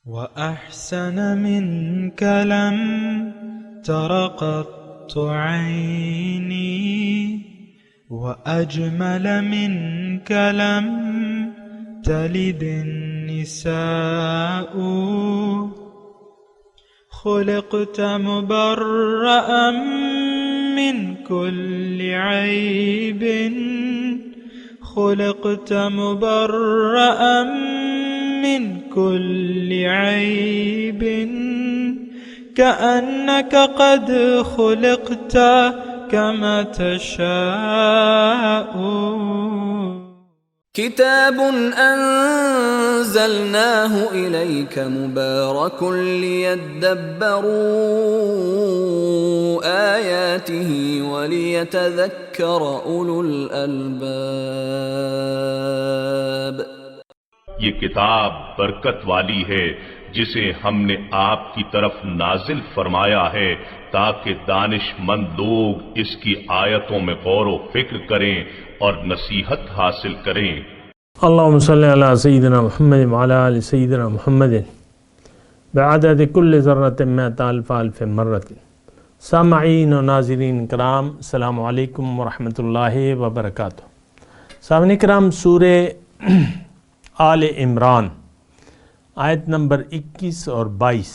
وأحسن منك لم تر قط عيني وأجمل منك لم تلد النساء خلقت مبرأ من كل عيب خلقت مبرأ من كل عيب كأنك قد خلقت كما تشاء كتاب أنزلناه إليك مبارك ليدبروا آياته وليتذكر أولو الألباب. یہ کتاب برکت والی ہے جسے ہم نے آپ کی طرف نازل فرمایا ہے تاکہ دانش مند لوگ اس کی آیتوں میں غور و فکر کریں اور نصیحت حاصل کریں. اللہم صلی علی سیدنا محمد وعلی آل سیدنا محمد بعدد کل ذرۃ مئۃ الف الف مرۃ. سامعین و ناظرین کرام، السلام علیکم ورحمۃ اللہ وبرکاتہ. سامعین کرام، سورہ آل عمران آیت نمبر 21 اور 22،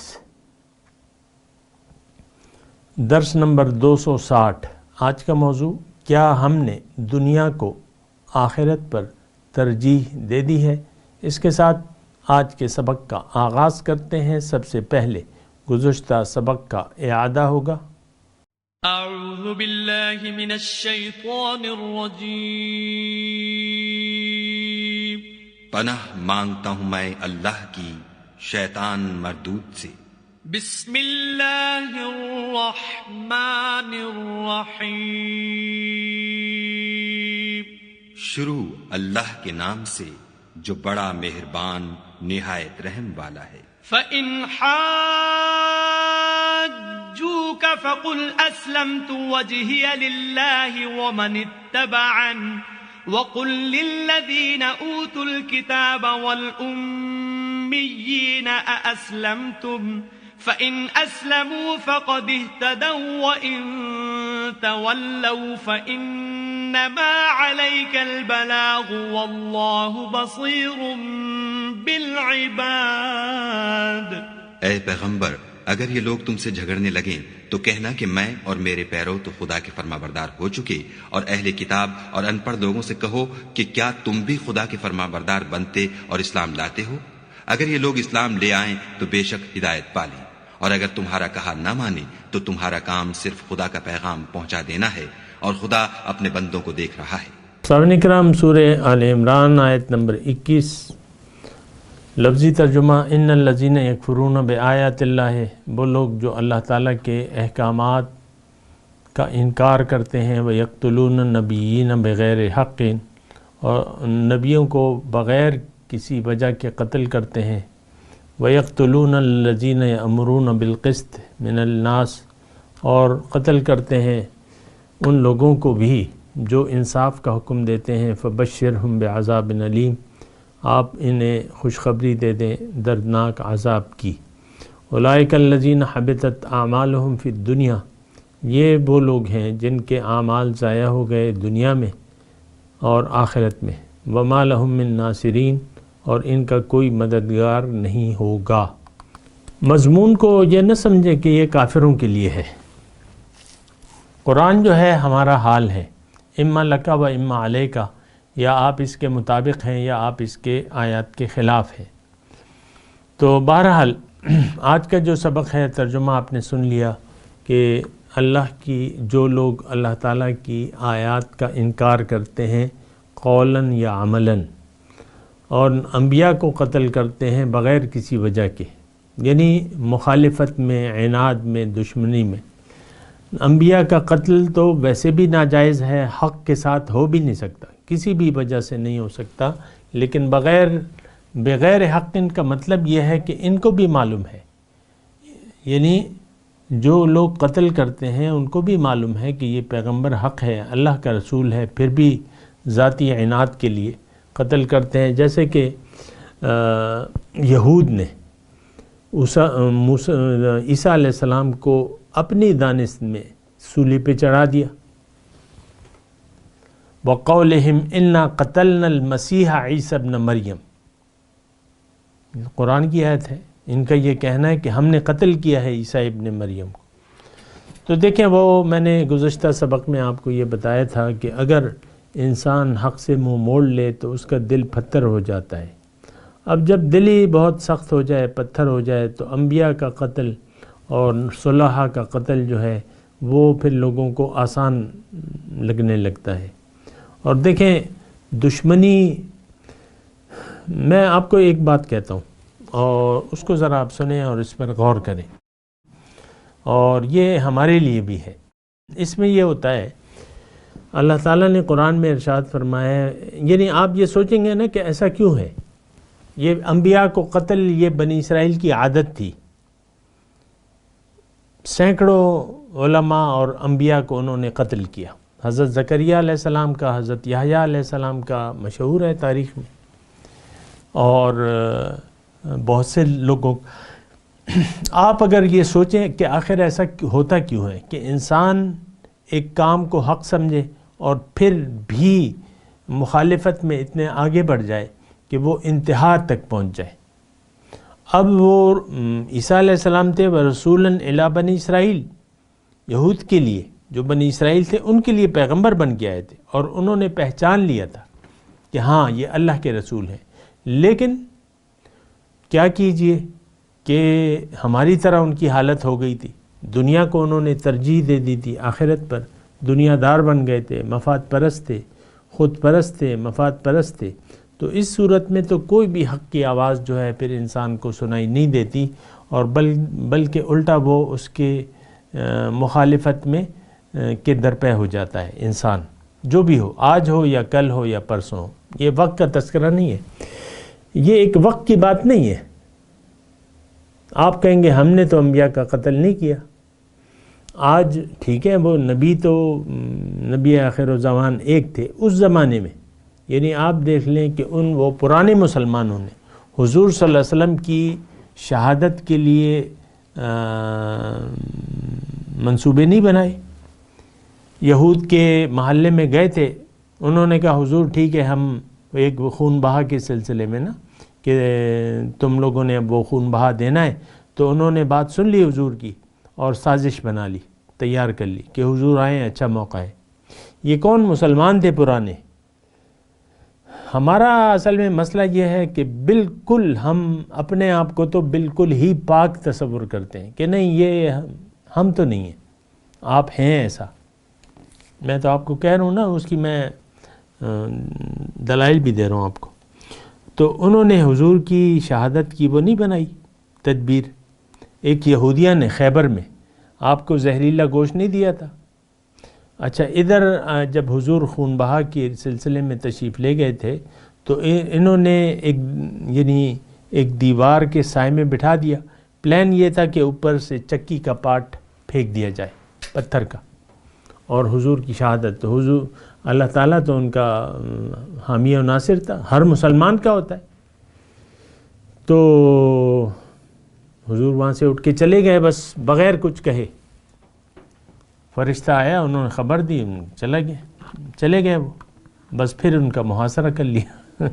درس نمبر 260. آج کا موضوع، کیا ہم نے دنیا کو آخرت پر ترجیح دے دی ہے؟ اس کے ساتھ آج کے سبق کا آغاز کرتے ہیں. سب سے پہلے گزشتہ سبق کا اعادہ ہوگا. اعوذ باللہ من الشیطان الرجیم. پناہ مانگتا ہوں میں اللہ کی شیطان مردود سے. بسم اللہ الرحمن الرحیم. شروع اللہ کے نام سے جو بڑا مہربان نہایت رحم والا ہے. فَإِنْ حَاجُّوكَ فَقُلْ أَسْلَمْتُ وَجْهِيَ لِلَّهِ وَمَنِ اتَّبَعَنِ وَقُلْ لِلَّذِينَ أُوتُوا الْكِتَابَ وَالْأُمِّيِّينَ أَأَسْلَمْتُمْ فَإِنْ أَسْلَمُوا فَقَدِ اهْتَدَوْا وَإِنْ تَوَلَّوْا فَإِنَّمَا عَلَيْكَ الْبَلَاغُ وَاللَّهُ بَصِيرٌ بِالْعِبَادِ. اے پیغمبر، اگر یہ لوگ تم سے جھگڑنے لگیں تو کہنا کہ میں اور میرے پیرو تو خدا کے فرما بردار ہو چکے، اور اہل کتاب اور ان پڑھ لوگوں سے کہو کہ کیا تم بھی خدا کے فرما بردار بنتے اور اسلام لاتے ہو؟ اگر یہ لوگ اسلام لے آئیں تو بے شک ہدایت پالیں، اور اگر تمہارا کہا نہ مانے تو تمہارا کام صرف خدا کا پیغام پہنچا دینا ہے، اور خدا اپنے بندوں کو دیکھ رہا ہے. سامعین کرام، سورہ آل عمران آیت نمبر 21. لفظی ترجمہ: ان الذین یکفرون بآیات اللہ، وہ لوگ جو اللہ تعالیٰ کے احکامات کا انکار کرتے ہیں، ویقتلون النبیین بغیر حق، اور نبیوں کو بغیر کسی وجہ کے قتل کرتے ہیں، ویقتلون الذین یأمرون بالقسط من الناس، اور قتل کرتے ہیں ان لوگوں کو بھی جو انصاف کا حکم دیتے ہیں، فبشرہم بعذاب علیم، آپ انہیں خوشخبری دے دیں دردناک عذاب کی. اولئک الذین حبطت اعمالہم فی الدنیا، یہ وہ لوگ ہیں جن کے اعمال ضائع ہو گئے دنیا میں اور آخرت میں. وما لہم من ناصرین، اور ان کا کوئی مددگار نہیں ہوگا. مضمون کو یہ نہ سمجھیں کہ یہ کافروں کے لیے ہے. قرآن جو ہے ہمارا حال ہے، اما لکا و اما علیکا، یا آپ اس کے مطابق ہیں یا آپ اس کے آیات کے خلاف ہیں. تو بہرحال آج کا جو سبق ہے، ترجمہ آپ نے سن لیا کہ اللہ کی جو لوگ اللہ تعالیٰ کی آیات کا انکار کرتے ہیں قولاً یا عملاً، اور انبیاء کو قتل کرتے ہیں بغیر کسی وجہ کے، یعنی مخالفت میں، عناد میں، دشمنی میں. انبیاء کا قتل تو ویسے بھی ناجائز ہے، حق کے ساتھ ہو بھی نہیں سکتا، کسی بھی وجہ سے نہیں ہو سکتا، لیکن بغیر حق کا مطلب یہ ہے کہ ان کو بھی معلوم ہے، یعنی جو لوگ قتل کرتے ہیں ان کو بھی معلوم ہے کہ یہ پیغمبر حق ہے، اللہ کا رسول ہے، پھر بھی ذاتی عناد کے لیے قتل کرتے ہیں. جیسے کہ یہود نے عیسیٰ علیہ السلام کو اپنی دانست میں سولی پہ چڑھا دیا. وَقَوْلِهِمْ إِنَّا قَتَلْنَا الْمَسِيحَ عِيسَى ابْنَ مریم، قرآن کی آیت ہے. ان کا یہ کہنا ہے کہ ہم نے قتل کیا ہے عیسیٰ ابن مریم کو. تو دیکھیں وہ میں نے گزشتہ سبق میں آپ کو یہ بتایا تھا کہ اگر انسان حق سے منہ موڑ لے تو اس کا دل پتھر ہو جاتا ہے. اب جب دل ہی بہت سخت ہو جائے، پتھر ہو جائے، تو انبیاء کا قتل اور صلحاء کا قتل جو ہے وہ پھر لوگوں کو آسان لگنے لگتا ہے. اور دیکھیں دشمنی، میں آپ کو ایک بات کہتا ہوں اور اس کو ذرا آپ سنیں اور اس پر غور کریں، اور یہ ہمارے لیے بھی ہے. اس میں یہ ہوتا ہے اللہ تعالیٰ نے قرآن میں ارشاد فرمایا ہے، یعنی آپ یہ سوچیں گے نا کہ ایسا کیوں ہے. یہ انبیاء کو قتل یہ بنی اسرائیل کی عادت تھی. سینکڑوں علماء اور انبیاء کو انہوں نے قتل کیا. حضرت زکریا علیہ السلام کا، حضرت یحییٰ علیہ السلام کا مشہور ہے تاریخ میں، اور بہت سے لوگوں. آپ اگر یہ سوچیں کہ آخر ایسا ہوتا کیوں ہے کہ انسان ایک کام کو حق سمجھے اور پھر بھی مخالفت میں اتنے آگے بڑھ جائے کہ وہ انتہا تک پہنچ جائے. اب وہ عیسیٰ علیہ السلام تھے ورسولاً الی بنی اسرائیل، یہود کے لیے جو بنی اسرائیل تھے ان کے لیے پیغمبر بن کے آئے تھے، اور انہوں نے پہچان لیا تھا کہ ہاں یہ اللہ کے رسول ہیں. لیکن کیا کیجئے کہ ہماری طرح ان کی حالت ہو گئی تھی. دنیا کو انہوں نے ترجیح دے دی تھی آخرت پر. دنیا دار بن گئے تھے، مفاد پرست تھے، خود پرست تھے، مفاد پرست تھے. تو اس صورت میں تو کوئی بھی حق کی آواز جو ہے پھر انسان کو سنائی نہیں دیتی، اور بلکہ الٹا وہ اس کے مخالفت میں کے درپے ہو جاتا ہے انسان، جو بھی ہو، آج ہو یا کل ہو یا پرسوں ہو. یہ وقت کا تذکرہ نہیں ہے، یہ ایک وقت کی بات نہیں ہے. آپ کہیں گے ہم نے تو انبیاء کا قتل نہیں کیا. آج ٹھیک ہے وہ نبی تو نبی آخر الزمان ایک تھے اس زمانے میں، یعنی آپ دیکھ لیں کہ وہ پرانے مسلمانوں نے حضور صلی اللہ علیہ وسلم کی شہادت کے لیے منصوبے نہیں بنائے. یہود کے محلے میں گئے تھے، انہوں نے کہا حضور ٹھیک ہے ہم ایک خون بہا کے سلسلے میں نا کہ تم لوگوں نے اب وہ خون بہا دینا ہے. تو انہوں نے بات سن لی حضور کی اور سازش بنا لی، تیار کر لی کہ حضور آئیں، اچھا موقع ہے. یہ کون مسلمان تھے پرانے. ہمارا اصل میں مسئلہ یہ ہے کہ بالکل ہم اپنے آپ کو تو بالکل ہی پاک تصور کرتے ہیں کہ نہیں یہ ہم تو نہیں ہیں، آپ ہیں ایسا. میں تو آپ کو کہہ رہا ہوں نا، اس کی میں دلائل بھی دے رہا ہوں آپ کو. تو انہوں نے حضور کی شہادت کی وہ نہیں بنائی تدبیر. ایک یہودیہ نے خیبر میں آپ کو زہریلا گوشت نہیں دیا تھا. اچھا ادھر جب حضور خون بہا کے سلسلے میں تشریف لے گئے تھے تو انہوں نے ایک دیوار کے سائے میں بٹھا دیا. پلان یہ تھا کہ اوپر سے چکی کا پارٹ پھینک دیا جائے پتھر کا، اور حضور کی شہادت. تو حضور اللہ تعالیٰ تو ان کا حامی و ناصر تھا، ہر مسلمان کا ہوتا ہے. تو حضور وہاں سے اٹھ کے چلے گئے بس بغیر کچھ کہے. فرشتہ آیا، انہوں نے خبر دی، چلے گئے وہ. بس پھر ان کا محاصرہ کر لیا.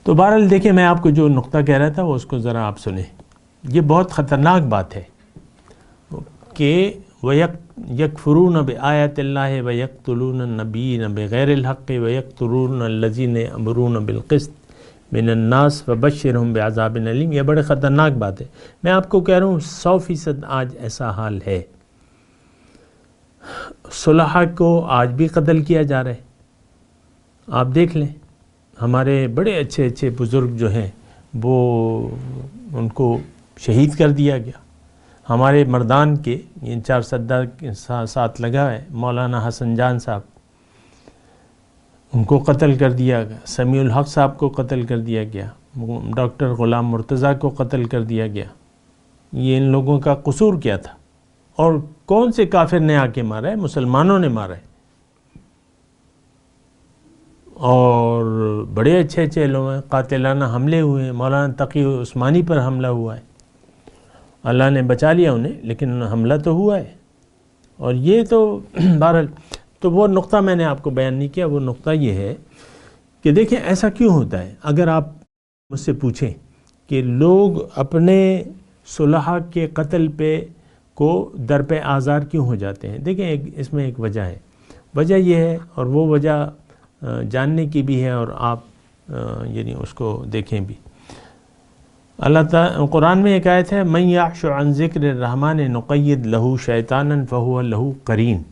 تو بہرحال دیکھیں میں آپ کو جو نقطہ کہہ رہا تھا وہ اس کو ذرا آپ سنیں. یہ بہت خطرناک بات ہے کہ وَيَكْفُرُونَ بِآيَاتِ اللَّهِ وَيَقْتُلُونَ النَّبِيِّينَ بِغَيْرِ الْحَقِّ وَيَقْتُلُونَ الَّذِينَ يَأْمُرُونَ بِالْقِسْطِ مِنَ النَّاسِ فَبَشِّرْهُمْ بِعَذَابٍ أَلِيمٍ. یہ بڑے خطرناک بات ہے. میں آپ کو کہہ رہا ہوں 100% آج ایسا حال ہے. صلحاء کو آج بھی قتل کیا جا رہا ہے. آپ دیکھ لیں ہمارے بڑے اچھے اچھے بزرگ جو ہیں وہ ان کو شہید کر دیا گیا. ہمارے مردان کے یہ 4 سدہ کے ساتھ لگا ہے، مولانا حسن جان صاحب، ان کو قتل کر دیا گیا. سمیع الحق صاحب کو قتل کر دیا گیا. ڈاکٹر غلام مرتضیٰ کو قتل کر دیا گیا. یہ ان لوگوں کا قصور کیا تھا؟ اور کون سے کافر نے آ کے مارا ہے؟ مسلمانوں نے مارا ہے. اور بڑے اچھے اچھے لوگ ہیں، قاتلانہ حملے ہوئے ہیں، مولانا تقی عثمانی پر حملہ ہوا ہے، اللہ نے بچا لیا انہیں، لیکن حملہ تو ہوا ہے۔ اور یہ تو بہرحال تو وہ نقطہ میں نے آپ کو بیان نہیں کیا، وہ نقطہ یہ ہے کہ دیکھیں ایسا کیوں ہوتا ہے۔ اگر آپ مجھ سے پوچھیں کہ لوگ اپنے صلحاء کے قتل پہ کو درپے آزار کیوں ہو جاتے ہیں، دیکھیں اس میں ایک وجہ ہے۔ وجہ یہ ہے، اور وہ وجہ جاننے کی بھی ہے، اور آپ یعنی اس کو دیکھیں بھی۔ اللہ تعالیٰ قرآن میں ایک آیت ہے، من یعش عن ذکر الرحمن نقید لہ شیطانا فہو لہ قرین،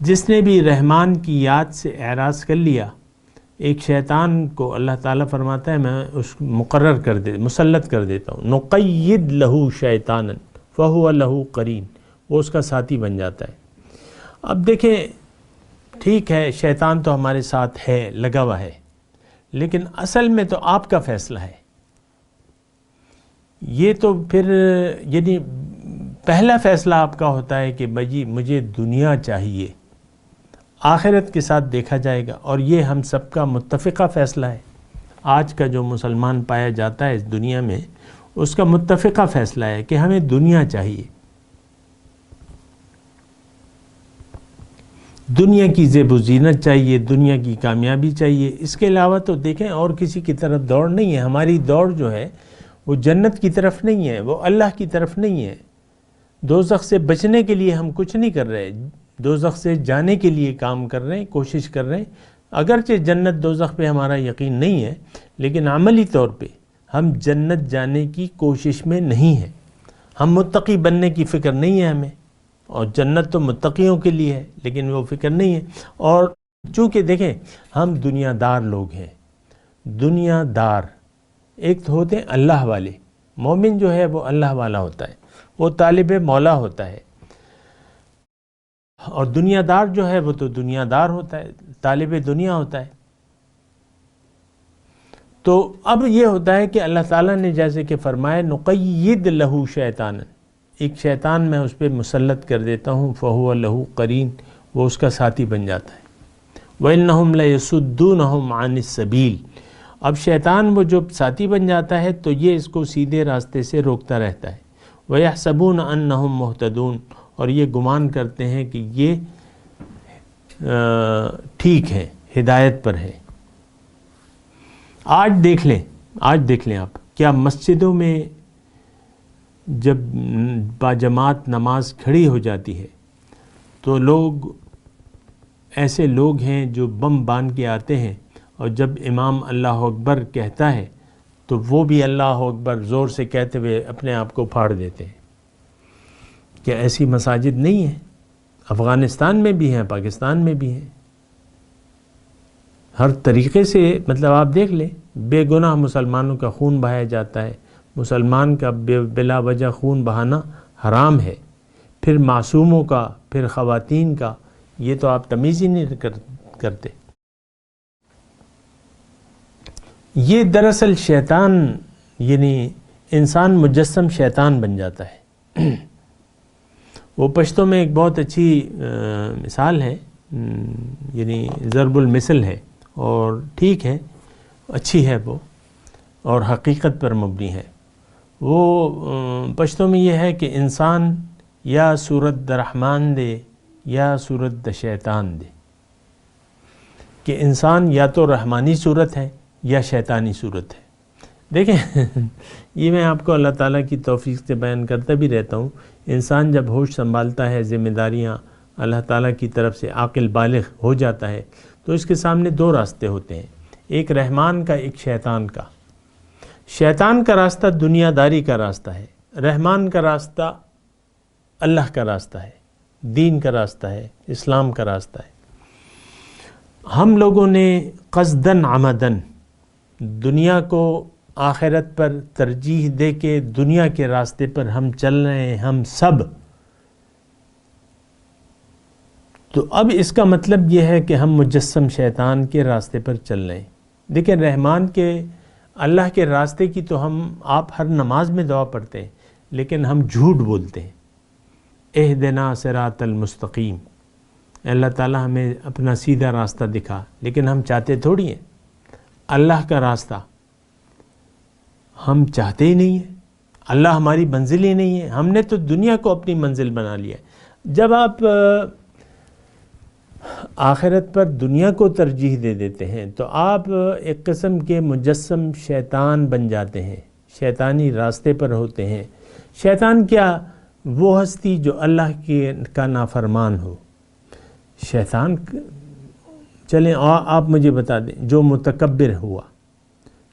جس نے بھی رحمان کی یاد سے اعراض کر لیا، ایک شیطان کو اللہ تعالیٰ فرماتا ہے میں اس مسلط کر دیتا ہوں، نقید لہ شیطانا فہو لہ قرین، وہ اس کا ساتھی بن جاتا ہے۔ اب دیکھیں ٹھیک ہے، شیطان تو ہمارے ساتھ ہے، لگا ہوا ہے، لیکن اصل میں تو آپ کا فیصلہ ہے۔ یہ تو پھر یعنی پہلا فیصلہ آپ کا ہوتا ہے کہ بھائی مجھے دنیا چاہیے، آخرت کے ساتھ دیکھا جائے گا، اور یہ ہم سب کا متفقہ فیصلہ ہے۔ آج کا جو مسلمان پایا جاتا ہے اس دنیا میں، اس کا متفقہ فیصلہ ہے کہ ہمیں دنیا چاہیے، دنیا کی زیب و زینت چاہیے، دنیا کی کامیابی چاہیے۔ اس کے علاوہ تو دیکھیں اور کسی کی طرف دوڑ نہیں ہے۔ ہماری دوڑ جو ہے وہ جنت کی طرف نہیں ہے، وہ اللہ کی طرف نہیں ہے۔ دوزخ سے بچنے کے لیے ہم کچھ نہیں کر رہے، دوزخ سے جانے کے لیے کام کر رہے ہیں، کوشش کر رہے ہیں۔ اگرچہ جنت دوزخ پہ ہمارا یقین نہیں ہے، لیکن عملی طور پہ ہم جنت جانے کی کوشش میں نہیں ہیں۔ ہم متقی بننے کی فکر نہیں ہے ہمیں، اور جنت تو متقیوں کے لیے ہے، لیکن وہ فکر نہیں ہے۔ اور چونکہ دیکھیں ہم دنیا دار لوگ ہیں، دنیا دار ایک تو ہوتے ہیں اللہ والے، مومن جو ہے وہ اللہ والا ہوتا ہے، وہ طالب مولا ہوتا ہے، اور دنیا دار جو ہے وہ تو دنیا دار ہوتا ہے، طالب دنیا ہوتا ہے۔ تو اب یہ ہوتا ہے کہ اللہ تعالیٰ نے جیسے کہ فرمایا نقید لہو شیطانا، ایک شیطان میں اس پہ مسلط کر دیتا ہوں، فہو لہو قرین، وہ اس کا ساتھی بن جاتا ہے۔ وَإِنَّهُمْ لَيَصُدُّونَهُمْ عَنِ السَّبِيلِ، اب شیطان وہ جو ساتھی بن جاتا ہے تو یہ اس کو سیدھے راستے سے روکتا رہتا ہے۔ وَيَحْسَبُونَ أَنَّهُمْ مُهْتَدُونَ، اور یہ گمان کرتے ہیں کہ یہ ٹھیک ہے، ہدایت پر ہے۔ آج دیکھ لیں آپ، کیا مسجدوں میں جب باجماعت نماز کھڑی ہو جاتی ہے تو لوگ ایسے لوگ ہیں جو بم باندھ کے آتے ہیں، اور جب امام اللہ اکبر کہتا ہے تو وہ بھی اللہ اکبر زور سے کہتے ہوئے اپنے آپ کو پھاڑ دیتے ہیں۔ کیا ایسی مساجد نہیں ہیں؟ افغانستان میں بھی ہیں، پاکستان میں بھی ہیں، ہر طریقے سے مطلب آپ دیکھ لیں، بے گناہ مسلمانوں کا خون بہایا جاتا ہے۔ مسلمان کا بلا وجہ خون بہانا حرام ہے، پھر معصوموں کا، پھر خواتین کا، یہ تو آپ تمیز ہی نہیں کرتے۔ یہ دراصل شیطان یعنی انسان مجسم شیطان بن جاتا ہے۔ وہ پشتوں میں ایک بہت اچھی مثال ہے، یعنی ضرب المثل ہے، اور ٹھیک ہے، اچھی ہے وہ، اور حقیقت پر مبنی ہے۔ وہ پشتوں میں یہ ہے کہ انسان یا صورت د رحمان دے یا صورت د شیطان دے، کہ انسان یا تو رحمانی صورت ہے یا شیطانی صورت ہے۔ دیکھیں یہ میں آپ کو اللہ تعالیٰ کی توفیق سے بیان کرتا بھی رہتا ہوں، انسان جب ہوش سنبھالتا ہے، ذمہ داریاں اللہ تعالیٰ کی طرف سے عاقل بالغ ہو جاتا ہے، تو اس کے سامنے دو راستے ہوتے ہیں، ایک رحمان کا، ایک شیطان کا۔ شیطان کا راستہ دنیا داری کا راستہ ہے، رحمان کا راستہ اللہ کا راستہ ہے، دین کا راستہ ہے، اسلام کا راستہ ہے۔ ہم لوگوں نے قصداً عمداً دنیا کو آخرت پر ترجیح دے کے دنیا کے راستے پر ہم چل رہے ہیں، ہم سب۔ تو اب اس کا مطلب یہ ہے کہ ہم مجسم شیطان کے راستے پر چل رہے ہیں۔ دیکھیں رحمان کے، اللہ کے راستے کی تو آپ ہر نماز میں دعا پڑھتے ہیں، لیکن ہم جھوٹ بولتے ہیں، اہدنا صراط المستقیم، اللہ تعالیٰ ہمیں اپنا سیدھا راستہ دکھا، لیکن ہم چاہتے تھوڑی ہیں اللہ کا راستہ، ہم چاہتے ہی نہیں ہیں، اللہ ہماری منزل ہی نہیں ہے، ہم نے تو دنیا کو اپنی منزل بنا لیا ہے۔ جب آپ آخرت پر دنیا کو ترجیح دے دیتے ہیں تو آپ ایک قسم کے مجسم شیطان بن جاتے ہیں، شیطانی راستے پر ہوتے ہیں۔ شیطان کیا؟ وہ ہستی جو اللہ کا نافرمان ہو۔ شیطان، چلیں آپ مجھے بتا دیں، جو متکبر ہوا،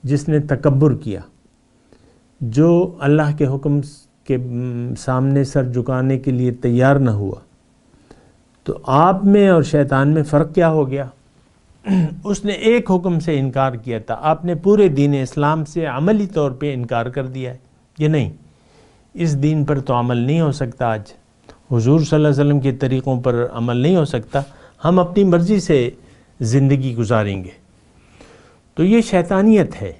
جس نے تکبر کیا، جو اللہ کے حکم کے سامنے سر جھکانے کے لیے تیار نہ ہوا، تو آپ میں اور شیطان میں فرق کیا ہو گیا؟ اس نے ایک حکم سے انکار کیا تھا، آپ نے پورے دین اسلام سے عملی طور پہ انکار کر دیا ہے کہ نہیں، اس دین پر تو عمل نہیں ہو سکتا، آج حضور صلی اللہ علیہ وسلم کے طریقوں پر عمل نہیں ہو سکتا، ہم اپنی مرضی سے زندگی گزاریں گے۔ تو یہ شیطانیت ہے۔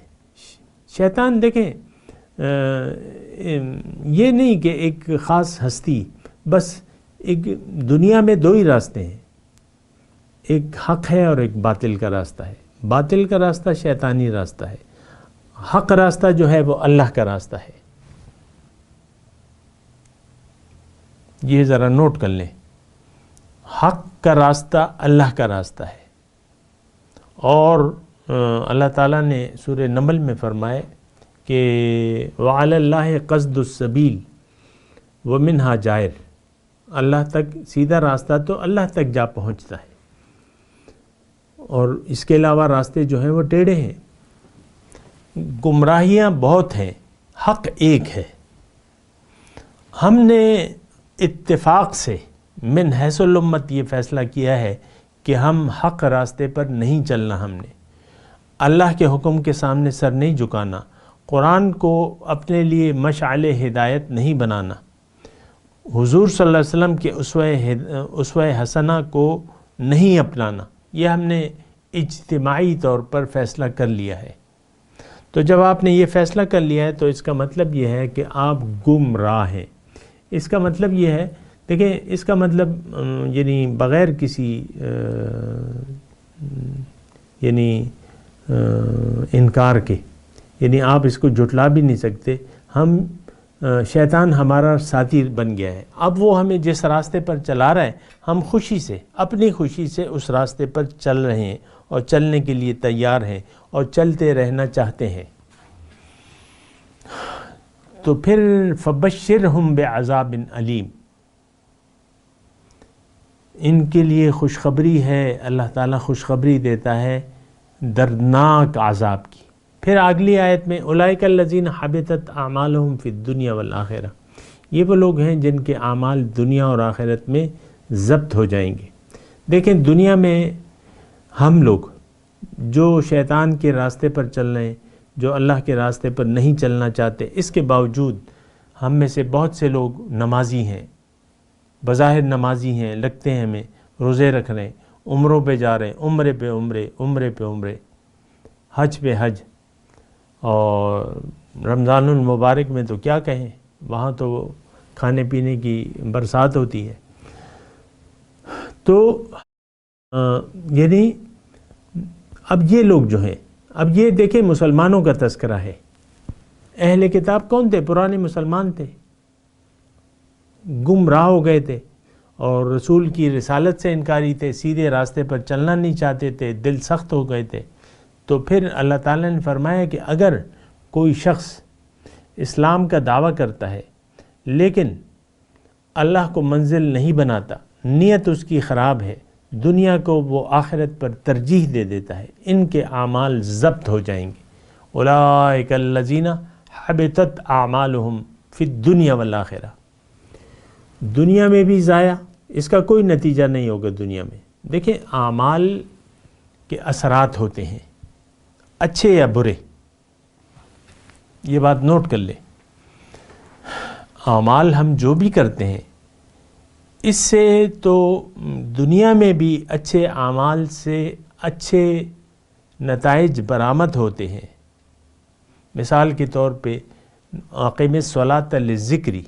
شیطان دیکھیں، یہ نہیں کہ ایک خاص ہستی، بس ایک دنیا میں دو ہی راستے ہیں، ایک حق ہے اور ایک باطل کا راستہ ہے۔ باطل کا راستہ شیطانی راستہ ہے، حق راستہ جو ہے وہ اللہ کا راستہ ہے۔ یہ ذرا نوٹ کر لیں، حق کا راستہ اللہ کا راستہ ہے، اور اللہ تعالیٰ نے سورہ نمل میں فرمائے کہ وَعَلَى اللَّهِ قَصْدُ السَّبِيلِ وَمِنْهَا جَائِرٌ، اللہ تک سیدھا راستہ تو اللہ تک جا پہنچتا ہے، اور اس کے علاوہ راستے جو ہیں وہ ٹیڑھے ہیں، گمراہیاں بہت ہیں، حق ایک ہے۔ ہم نے اتفاق سے من حیث الامت یہ فیصلہ کیا ہے کہ ہم حق راستے پر نہیں چلنا، ہم نے اللہ کے حکم کے سامنے سر نہیں جھکانا، قرآن کو اپنے لیے مشعل ہدایت نہیں بنانا، حضور صلی اللہ علیہ وسلم کے اسوہ حسنہ کو نہیں اپنانا، یہ ہم نے اجتماعی طور پر فیصلہ کر لیا ہے۔ تو جب آپ نے یہ فیصلہ کر لیا ہے تو اس کا مطلب یہ ہے کہ آپ گمراہ ہیں۔ اس کا مطلب یہ ہے، دیکھیں اس کا مطلب یعنی بغیر کسی انکار کے، یعنی آپ اس کو جھٹلا بھی نہیں سکتے، ہم شیطان ہمارا ساتھی بن گیا ہے، اب وہ ہمیں جس راستے پر چلا رہا ہے ہم خوشی سے، اپنی خوشی سے اس راستے پر چل رہے ہیں اور چلنے کے لیے تیار ہیں اور چلتے رہنا چاہتے ہیں۔ تو پھر فَبَشِّرْهُمْ بِعَذَابٍ علیم، ان کے لیے خوشخبری ہے، اللہ تعالیٰ خوشخبری دیتا ہے دردناک عذاب کی۔ پھر اگلی آیت میں اولئک الذین حبطت اعمالہم فی الدنیا والآخرہ، یہ وہ لوگ ہیں جن کے اعمال دنیا اور آخرت میں ضبط ہو جائیں گے۔ دیکھیں دنیا میں ہم لوگ جو شیطان کے راستے پر چل رہے ہیں، جو اللہ کے راستے پر نہیں چلنا چاہتے، اس کے باوجود ہم میں سے بہت سے لوگ نمازی ہیں، بظاہر نمازی ہیں، لگتے ہیں ہمیں، روزے رکھ رہے ہیں، عمروں پہ جا رہے ہیں، عمرے پہ عمرے، عمرے پہ عمرے، حج پہ حج، اور رمضان المبارک میں تو کیا کہیں، وہاں تو کھانے پینے کی برسات ہوتی ہے۔ تو یعنی اب یہ لوگ جو ہیں، اب یہ دیکھیں مسلمانوں کا تذکرہ ہے، اہل کتاب کون تھے؟ پرانے مسلمان تھے، گمراہ ہو گئے تھے اور رسول کی رسالت سے انکاری تھے، سیدھے راستے پر چلنا نہیں چاہتے تھے، دل سخت ہو گئے تھے۔ تو پھر اللہ تعالیٰ نے فرمایا کہ اگر کوئی شخص اسلام کا دعویٰ کرتا ہے لیکن اللہ کو منزل نہیں بناتا، نیت اس کی خراب ہے، دنیا کو وہ آخرت پر ترجیح دے دیتا ہے، ان کے اعمال ضبط ہو جائیں گے۔ اولئک الذین حبطت اعمالہم فی الدنیا والآخرہ، دنیا میں بھی ضائع، اس کا کوئی نتیجہ نہیں ہوگا دنیا میں۔ دیکھیں اعمال کے اثرات ہوتے ہیں، اچھے یا برے، یہ بات نوٹ کر لیں۔ اعمال ہم جو بھی کرتے ہیں اس سے تو دنیا میں بھی اچھے اعمال سے اچھے نتائج برآمد ہوتے ہیں۔ مثال کے طور پہ اقیم الصلاۃ للذکری،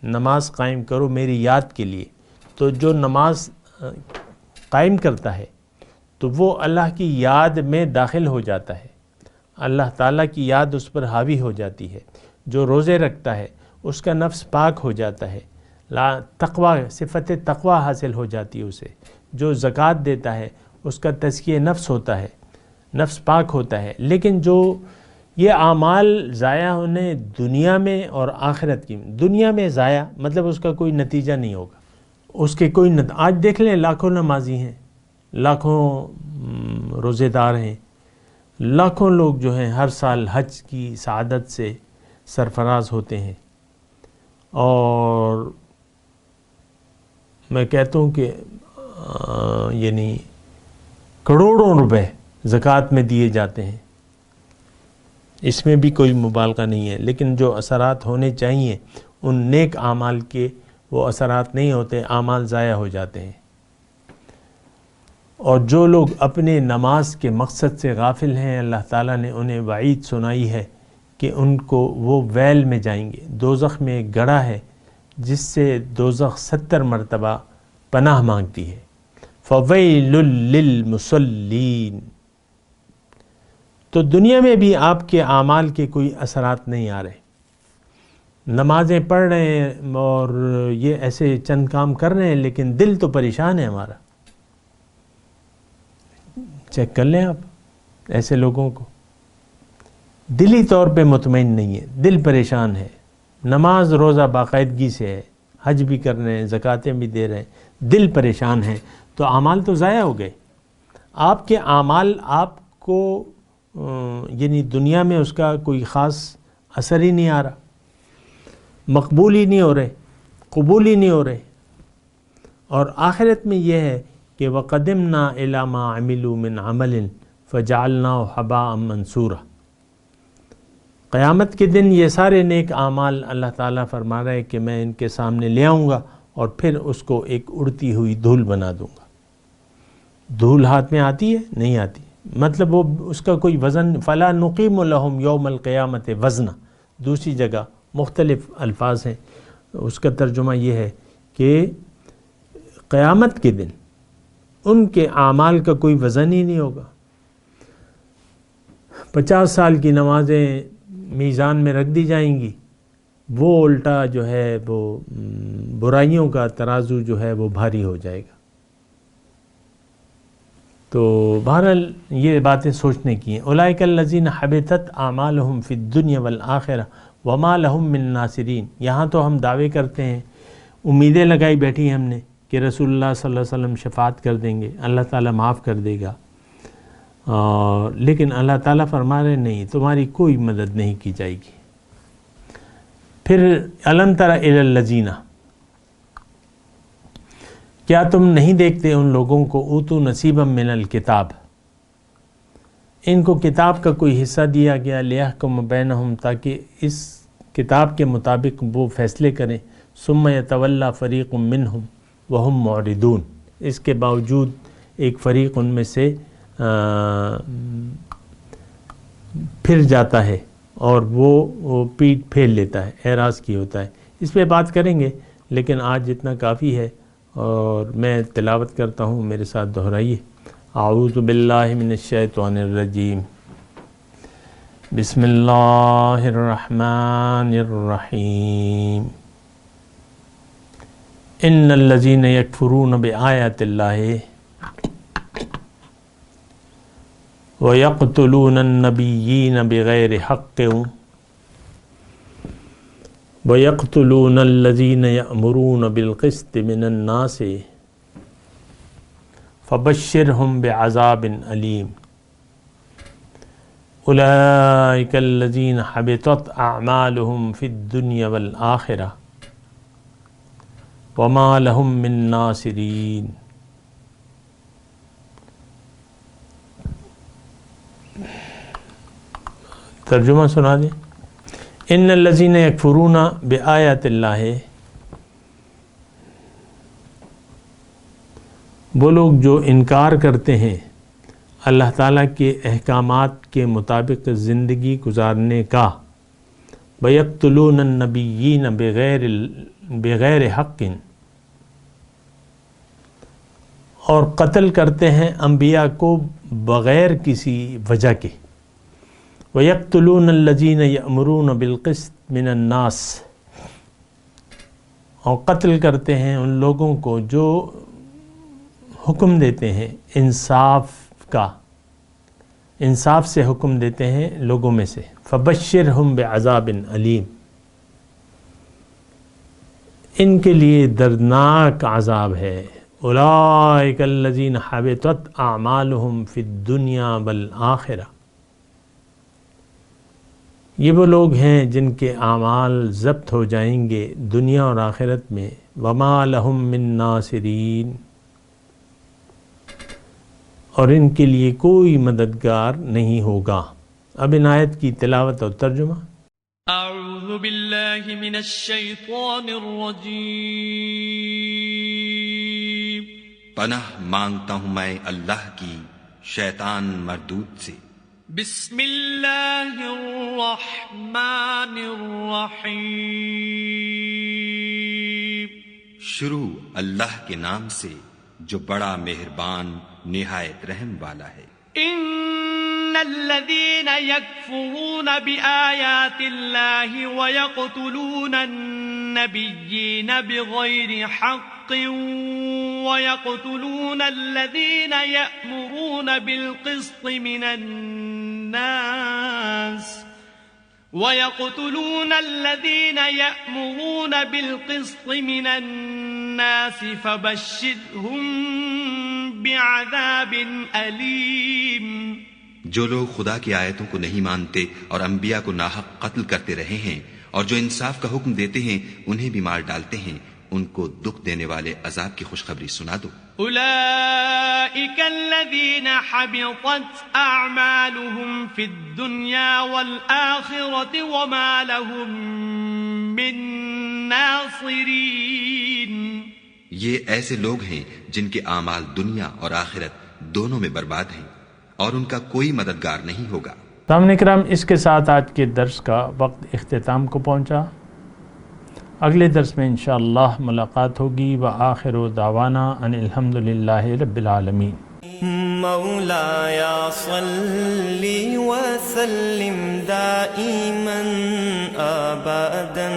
نماز قائم کرو میری یاد کے لیے، تو جو نماز قائم کرتا ہے تو وہ اللہ کی یاد میں داخل ہو جاتا ہے، اللہ تعالیٰ کی یاد اس پر حاوی ہو جاتی ہے۔ جو روزے رکھتا ہے اس کا نفس پاک ہو جاتا ہے، تقوی، صفت تقوی حاصل ہو جاتی ہے اسے۔ جو زکوٰۃ دیتا ہے اس کا تزکیہ نفس ہوتا ہے، نفس پاک ہوتا ہے۔ لیکن جو یہ اعمال ضائع ہونے دنیا میں اور آخرت کی، دنیا میں ضائع مطلب اس کا کوئی نتیجہ نہیں ہوگا، اس کے کوئی آج دیکھ لیں لاکھوں نمازی ہیں، لاکھوں روزے دار ہیں، لاکھوں لوگ جو ہیں ہر سال حج کی سعادت سے سرفراز ہوتے ہیں، اور میں کہتا ہوں کہ یعنی کروڑوں روپے زکوٰۃ میں دیے جاتے ہیں، اس میں بھی کوئی مبالغہ نہیں ہے۔ لیکن جو اثرات ہونے چاہیے ان نیک اعمال کے وہ اثرات نہیں ہوتے، اعمال ضائع ہو جاتے ہیں۔ اور جو لوگ اپنے نماز کے مقصد سے غافل ہیں، اللہ تعالیٰ نے انہیں وعید سنائی ہے کہ ان کو وہ ویل میں جائیں گے۔ دوزخ میں ایک گڑھا ہے جس سے دوزخ 70 مرتبہ پناہ مانگتی ہے۔ فویل للمصلین۔ تو دنیا میں بھی آپ کے اعمال کے کوئی اثرات نہیں آ رہے، نمازیں پڑھ رہے ہیں اور یہ ایسے چند کام کر رہے ہیں لیکن دل تو پریشان ہے ہمارا۔ چیک کر لیں آپ ایسے لوگوں کو، دلی طور پہ مطمئن نہیں ہے، دل پریشان ہے، نماز روزہ باقاعدگی سے ہے، حج بھی کر رہے ہیں، زکاتیں بھی دے رہے ہیں، دل پریشان ہے، تو اعمال تو ضائع ہو گئے۔ آپ کے اعمال آپ کو یعنی دنیا میں اس کا کوئی خاص اثر ہی نہیں آ رہا، مقبول ہی نہیں ہو رہے، قبول ہی نہیں ہو رہے۔ اور آخرت میں یہ ہے کہ وَقَدِمْنَا إِلَى مَا عَمِلُوا مِنْ عَمَلٍ فَجَعَلْنَاهُ حَبَاءً مَنْثُورًا۔ قیامت کے دن یہ سارے نیک اعمال اللہ تعالیٰ فرما رہے ہیں کہ میں ان کے سامنے لے آؤں گا اور پھر اس کو ایک اڑتی ہوئی دھول بنا دوں گا۔ دھول ہاتھ میں آتی ہے؟ نہیں آتی، مطلب وہ اس کا کوئی وزن، فَلَا نُقِيمُ لَهُمْ يَوْمَ الْقِيَامَةِ وَزْنًا۔ دوسری جگہ مختلف الفاظ ہیں، اس کا ترجمہ یہ ہے کہ قیامت کے دن ان کے اعمال کا کوئی وزن ہی نہیں ہوگا۔ 50 سال کی نمازیں میزان میں رکھ دی جائیں گی، وہ الٹا جو ہے وہ برائیوں کا ترازو جو ہے وہ بھاری ہو جائے گا۔ تو بہرحال یہ باتیں سوچنے کی ہیں۔ اولئک الذین حبطت اعمالہم فی الدنیا والآخرہ وما لہم من ناصرین۔ یہاں تو ہم دعوے کرتے ہیں، امیدیں لگائی بیٹھی ہیں ہم نے کہ رسول اللہ صلی اللہ علیہ وسلم شفاعت کر دیں گے، اللہ تعالیٰ معاف کر دے گا، لیکن اللہ تعالیٰ فرما رہے نہیں، تمہاری کوئی مدد نہیں کی جائے گی۔ پھر الم تر الی الذین، کیا تم نہیں دیکھتے ان لوگوں کو اوتوا نصیبا من الکتاب، ان کو کتاب کا کوئی حصہ دیا گیا، لیحکم بینہم، تاکہ اس کتاب کے مطابق وہ فیصلے کریں، ثم یتولی فریق منہم وہم معرضون، اس کے باوجود ایک فریق ان میں سے پھر جاتا ہے اور وہ پیٹ پھیر لیتا ہے، اعراض کی ہوتا ہے۔ اس پہ بات کریں گے لیکن آج جتنا کافی ہے، اور میں تلاوت کرتا ہوں، میرے ساتھ دہرائیے۔ اعوذ باللہ من الشیطان الرجیم، بسم اللہ الرحمن الرحیم۔ ان الذین یکفرون بآیات اللہ وَيَقْتُلُونَ النَّبِيِّينَ بِغَيْرِ حَقٍّ وَيَقْتُلُونَ الَّذِينَ يَأْمُرُونَ بِالْقِسْطِ مِنَ النَّاسِ فَبَشِّرْهُمْ بِعَذَابٍ أَلِيمٍ۔ أُولَئِكَ الَّذِينَ حَبِطَتْ أَعْمَالُهُمْ فِي الدُّنْيَا وَالْآخِرَةِ وَمَا لَهُم مِّن نَّاصِرِينَ۔ ترجمہ سنا دیں۔ ان الذین یکفرون بآیات اللہ، وہ لوگ جو انکار کرتے ہیں اللہ تعالیٰ کے احکامات کے مطابق زندگی گزارنے کا، وَيَقْتُلُونَ النَّبِيِّينَ بغیر حق، اور قتل کرتے ہیں انبیاء کو بغیر کسی وجہ کے. وَيَقْتُلُونَ الَّذِينَ يَأْمُرُونَ بِالْقِسْطِ مِنَ النَّاسِ، اور قتل کرتے ہیں ان لوگوں کو جو حکم دیتے ہیں انصاف کا، انصاف سے حکم دیتے ہیں لوگوں میں سے. فَبَشِّرْهُمْ بِعَذَابٍ عَلِيمٍ، ان کے لیے دردناک عذاب ہے. اولئک الذین حبطت اعمالهم فی الدنیا والآخرہ، یہ وہ لوگ ہیں جن کے اعمال ضبط ہو جائیں گے دنیا اور آخرت میں. وما لهم من ناصرین، اور ان کے لیے کوئی مددگار نہیں ہوگا. اب ان آیت کی تلاوت اور ترجمہ. اعوذ باللہ من الشیطان الرجیم. پناہ مانگتا ہوں میں اللہ کی شیطان مردود سے. بسم اللہ الرحمن الرحیم. شروع اللہ کے نام سے جو بڑا مہربان نہایت رحم والا ہے. ان الذين يكفرون بآيات الله ويقتلون النبيين بغير حق ويقتلون الذين يأمرون بالقسط من الناس فبشرهم بعذاب علیم. جو لوگ خدا کی آیتوں کو نہیں مانتے اور انبیاء کو ناحق قتل کرتے رہے ہیں اور جو انصاف کا حکم دیتے ہیں انہیں بھی مار ڈالتے ہیں، ان کو دکھ دینے والے عذاب کی خوشخبری سنا دو. اولئک الذین حبطت اعمالهم فی الدنیا والآخرة وما لهم من ناصرین. یہ ایسے لوگ ہیں جن کے اعمال دنیا اور آخرت دونوں میں برباد ہیں اور ان کا کوئی مددگار نہیں ہوگا. سامعین کرام، اس کے ساتھ آج کے درس کا وقت اختتام کو پہنچا. اگلے درس میں انشاءاللہ ملاقات ہوگی. وآخر دعوانا ان الحمدللہ رب العالمین. مولایا صلی وسلم دائما ابدا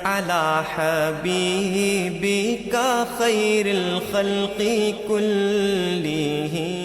على حبیبک خیر الخلق كلهم.